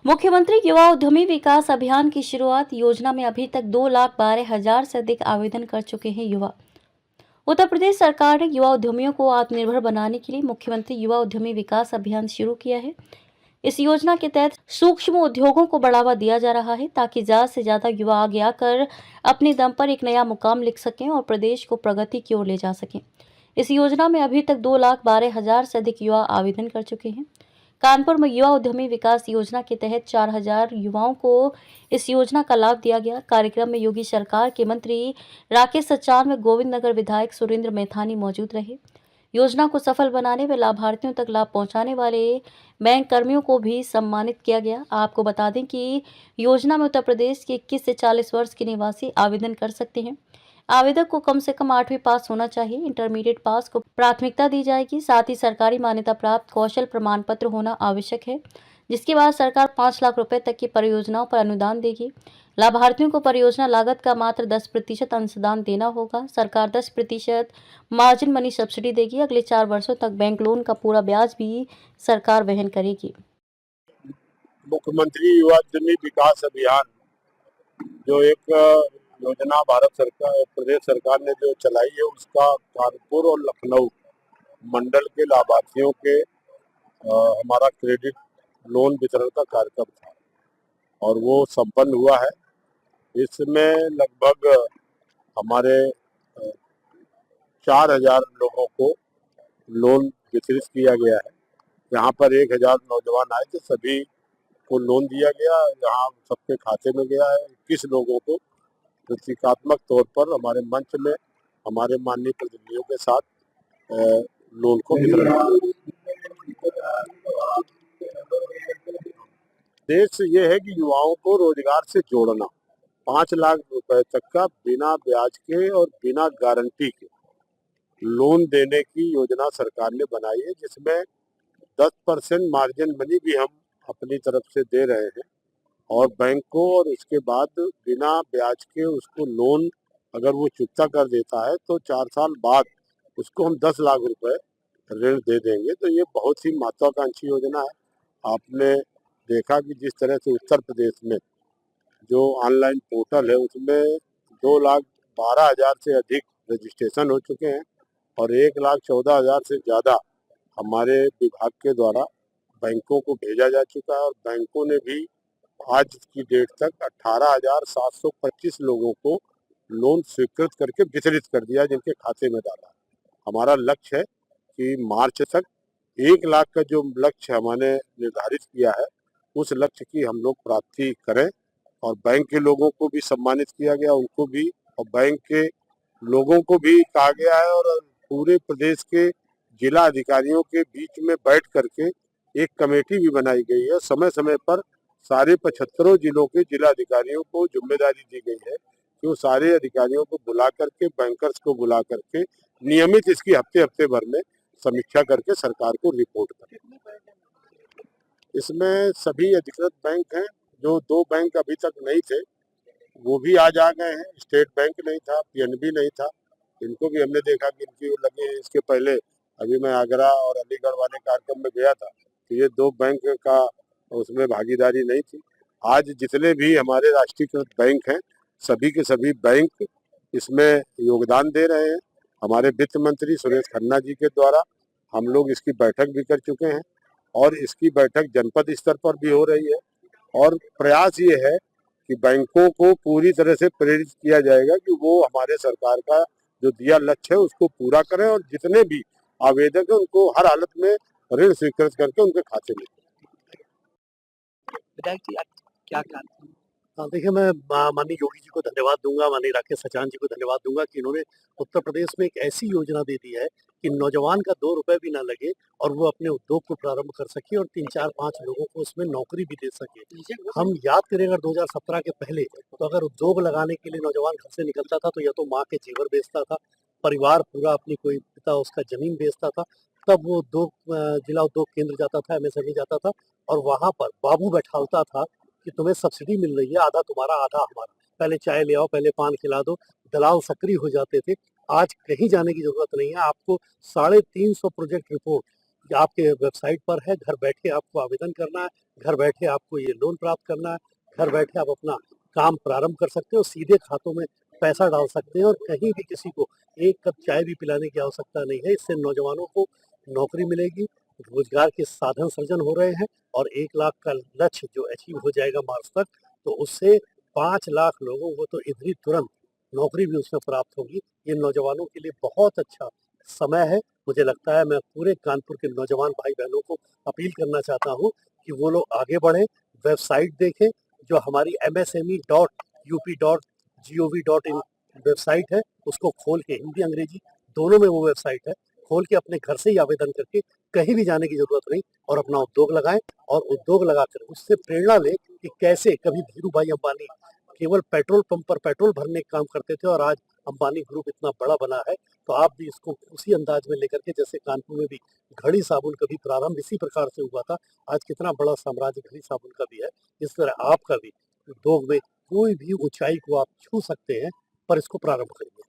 मुख्यमंत्री युवा उद्यमी विकास अभियान की शुरुआत योजना में अभी तक 2,12,000 से अधिक आवेदन कर चुके हैं युवा। उत्तर प्रदेश सरकार ने युवा उद्यमियों को आत्मनिर्भर बनाने के लिए मुख्यमंत्री युवा उद्यमी विकास अभियान शुरू किया है। इस योजना के तहत सूक्ष्म उद्योगों को बढ़ावा दिया जा रहा है ताकि ज्यादा से ज्यादा युवा आगे आकर अपने दम पर एक नया मुकाम लिख सकें और प्रदेश को प्रगति की ओर ले जा सकें। इस योजना में अभी तक 2,12,000 से अधिक युवा आवेदन कर चुके हैं। कानपुर में युवा उद्यमी विकास योजना के तहत 4,000 युवाओं को इस योजना का लाभ दिया गया। कार्यक्रम में योगी सरकार के मंत्री राकेश सचान व गोविंद नगर विधायक सुरेंद्र मैथानी मौजूद रहे। योजना को सफल बनाने व लाभार्थियों तक लाभ पहुंचाने वाले बैंक कर्मियों को भी सम्मानित किया गया। आपको बता दें कि योजना में उत्तर प्रदेश के 21 से 40 वर्ष के निवासी आवेदन कर सकते हैं। आवेदक को कम से कम 8वीं पास होना चाहिए। इंटरमीडिएट पास को प्राथमिकता दी जाएगी। साथ ही सरकारी मान्यता प्राप्त कौशल प्रमाण पत्र होना आवश्यक है, जिसके बाद सरकार 5 लाख रुपए तक की परियोजनाओं पर अनुदान देगी। लाभार्थियों को परियोजना लागत का मात्र 10% अंशदान देना होगा। सरकार 10% मार्जिन मनी सब्सिडी देगी। अगले 4 वर्षों तक बैंक लोन का पूरा ब्याज भी सरकार वहन करेगी। मुख्यमंत्री युवा उद्यमी विकास अभियान जो एक योजना भारत सरकार प्रदेश सरकार ने जो चलाई है, उसका कानपुर और लखनऊ मंडल के लाभार्थियों के हमारा क्रेडिट लोन वितरण का कार्यक्रम था और वो संपन्न हुआ है। इसमें लगभग हमारे 4,000 लोगों को लोन वितरित किया गया है। यहाँ पर 1,000 नौजवान आए थे, सभी को लोन दिया गया। यहाँ सबके खाते में गया है। 21 लोगों को प्रतीकात्मक तौर पर हमारे मंच में हमारे माननीय प्रतिनिधियों के साथ लोन को वितरण। देश ये है कि युवाओं को रोजगार से जोड़ना। 5 लाख रुपए तक का बिना ब्याज के और बिना गारंटी के लोन देने की योजना सरकार ने बनाई है, जिसमें 10% मार्जिन मनी भी हम अपनी तरफ से दे रहे हैं और बैंक को, और उसके बाद बिना ब्याज के उसको लोन अगर वो चुकता कर देता है तो 4 साल बाद उसको हम 10 लाख रुपए ऋण दे देंगे। तो ये बहुत ही महत्वाकांक्षी योजना है। आपने देखा कि जिस तरह से उत्तर प्रदेश में जो ऑनलाइन पोर्टल है उसमें 2,12,000 से अधिक रजिस्ट्रेशन हो चुके हैं और 1,14,000 से ज़्यादा हमारे विभाग के द्वारा बैंकों को भेजा जा चुका है और बैंकों ने भी आज की डेट तक 18,725 लोगों को लोन स्वीकृत करके वितरित कर दिया, जिनके खाते में डाला। हमारा लक्ष्य है कि मार्च तक 1 लाख का जो लक्ष्य हमने निर्धारित किया है, उस लक्ष्य की हम लोग प्राप्ति करें। और बैंक के लोगों को भी सम्मानित किया गया, उनको भी, और बैंक के लोगों को भी कहा गया है और पूरे प्रदेश के जिला अधिकारियों के बीच में बैठ करके एक कमेटी भी बनाई गई है। समय समय पर सारे 75 जिलों के जिला अधिकारियों को जिम्मेदारी दी गई है कि वो सारे अधिकारियों को बुला करके, बैंकर्स को बुला करके नियमित इसकी हफ्ते भर में समीक्षा करके सरकार को रिपोर्ट करें। इसमें सभी अधिकृत बैंक हैं। जो 2 बैंक अभी तक नहीं थे वो भी आज आ गए हैं। स्टेट बैंक नहीं था, पीएनबी नहीं था, इनको भी हमने देखा कि इनकी लगे। इसके पहले अभी मैं आगरा और अलीगढ़ वाले कार्यक्रम में गया था तो ये 2 बैंक का उसमें भागीदारी नहीं थी। आज जितने भी हमारे राष्ट्रीयकृत बैंक हैं, सभी के सभी बैंक इसमें योगदान दे रहे हैं। हमारे वित्त मंत्री सुरेश खन्ना जी के द्वारा हम लोग इसकी बैठक भी कर चुके हैं और इसकी बैठक जनपद स्तर पर भी हो रही है और प्रयास ये है कि बैंकों को पूरी तरह से प्रेरित किया जाएगा कि वो हमारे सरकार का जो दिया लक्ष्य है उसको पूरा करें और जितने भी आवेदक हैं उनको हर हालत में ऋण स्वीकृत करके उनके खाते में। विधायक जी क्या देखिए, मैं माननीय योगी जी को धन्यवाद दूंगा, माननीय राकेश सचान जी को धन्यवाद दूंगा कि इन्होंने उत्तर प्रदेश में एक ऐसी योजना दे दी है कि नौजवान का 2 रुपए भी ना लगे और वो अपने उद्योग को प्रारंभ कर सके और 3, 4, 5 लोगों को उसमें नौकरी भी दे सके। हम याद करें अगर 2017 के पहले, तो अगर उद्योग लगाने के लिए नौजवान घर से निकलता था तो या तो माँ के जेवर बेचता था, परिवार पूरा अपनी कोई पिता उसका जमीन बेचता था, तब वो जिला उद्योग केंद्र जाता था, एमएसएमई जाता था और वहां पर बाबू बैठालता था कि तुम्हें सब्सिडी मिल रही है, आधा तुम्हारा आधा हमारा, पहले चाय ले आओ, पहले पान खिला दो, दलाल सक्रिय हो जाते थे। आज कहीं जाने की जरूरत नहीं है। आपको 350 प्रोजेक्ट रिपोर्ट कि आपके वेबसाइट पर है, घर बैठे आपको आवेदन करना है, घर बैठे आपको ये लोन प्राप्त करना है, घर बैठे आप अपना काम प्रारंभ कर सकते हो, सीधे खातों में पैसा डाल सकते हैं और कहीं भी किसी को एक कप चाय भी पिलाने की आवश्यकता नहीं है। इससे नौजवानों को नौकरी मिलेगी, रोजगार के साधन सृजन हो रहे हैं और 1 लाख का लक्ष्य जो अचीव हो जाएगा मार्च तक, तो उससे 5 लाख लोगों को तो इधर ही तुरंत नौकरी भी उसमें प्राप्त होगी। ये नौजवानों के लिए बहुत अच्छा समय है। मुझे लगता है मैं पूरे कानपुर के नौजवान भाई-बहनों को अपील करना चाहता हूँ कि वो लोग आगे बढ़ें, वेबसाइट देखें, जो हमारी msme.up.gov.in वेबसाइट है, उसको खोल के हिंदी, अंग्रेजी दोनों में वो वेबसाइट है, खोल के अपने घर से ही आवेदन करके कहीं भी जाने की ज़रूरत नहीं और अपना उद्योग लगाएँ और उद्योग लगाकर उससे प्रेरणा लें कि कैसे कभी धीरू भाई अंबानी केवल पेट्रोल पंप पर पेट्रोल भरने का काम करते थे और आज अंबानी ग्रुप इतना बड़ा बना है। तो आप भी इसको उसी अंदाज में लेकर के, जैसे कानपुर में भी घड़ी साबुन का भी प्रारंभ इसी प्रकार से हुआ था, आज कितना बड़ा साम्राज्य घड़ी साबुन का भी है, इस तरह आपका भी उद्योग में कोई भी ऊंचाई को आप छू सकते हैं, पर इसको प्रारंभ करिए।